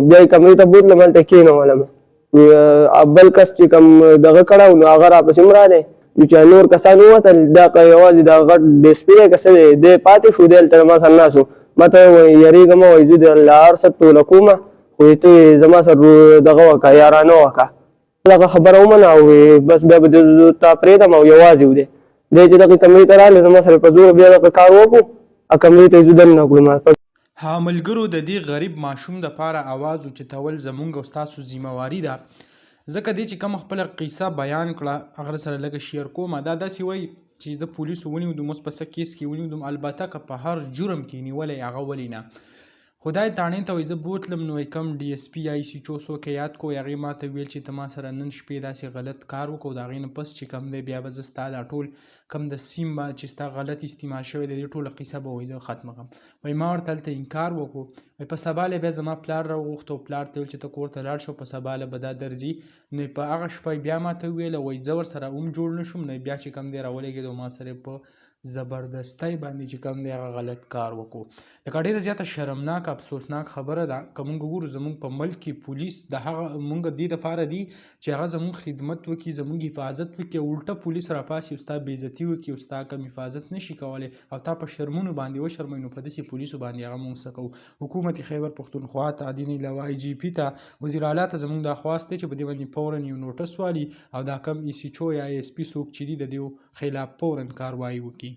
بیا یې کمرې ته بوتلم هلته کېنولم. بل کس چې کوم دغه کړی نو هغه راپسې هم رالی چې نور کسان ووتل دا یوازې دا غټ ډسپلې دی که څه دی دی پاتې شو دی هلته ما سره ناست و. ما ته وایي یارېږه مه وایي زه د الله هر څه توله کومه خو ته زما سره دغه وکړه یارانه وکړه. دغه خبره ومنه او بس بیا به تا پرېږدم او یوازې و دی چې دغې کمرې ته راغلی زما سره په زوره بیا دغه کار وکړو او کمرې ته یې زه دننه کړو. ها ملګرو د دې غریب ماشوم دپاره اواز اوچتول زمونږ او ستاسو ذمهواري ده، ځکه دې چې کومه خپله قصه بیان کړه هغه سره لږه شیر کومه. دا داسې وایي چې زه پولیسو ونیودم اوس په څه کیس کې ونیودم، البته که په هر جرم کې نیولی هغه ولې نه. خدای تاڼې ته وایي زه بوتلم نو کم ډي اس پي یا سی چو څوک یاد کو هغې ما ته ویل چې ته ما سره نن شپې داسې غلط کار وکړو، د هغې نه پس چې کم دی بیا به زه ستا دا ټول کم د سیم به چې ستا غلط استعمال شوی دی دې ټوله قصه به وایي زه ختمه کړم. وایي ما ورته هلته انکار وکړو. وایي په سبا له بیا زما پلار راوغوښت او پلار ته ویل چې ته کور ته لاړ شه په سبا له به دا درځي. نو په هغه شپه بیا ما ته وویله وایي زه ورسره هم جوړ نه شوم. نو بیا چې کم دی راولګېد او ما سره په زبردستی باندې چې کم دی هغه غلط کار وکړو. لکه ډېره زیاته شرمناک افسوسناک خبره ده که موږ وګورو زموږ په ملک کې پولیس د هغه موږ دې دپاره دي چې هغه زموږ خدمت وکړي زموږ حفاظت وکړي او الټه پولیس راپاسي او ستا بېعزتي وکړي او ستا کم حفاظت نشي کولی او تا په شرمونو باندې وشرموي نو په داسې پولیسو باندې هغه موږ څه کوو. حکومت خیبر پښتونخوا ته دیني علاوه آی جي پي ته وزیر اعلی ته زموږ دا خواست دی چې په دې باندې فوراً یو نوټس والي او دا کم ای سی چو یا ای اس پي څوک چې دي د دې خلاف فوراً کاروایي وکړي.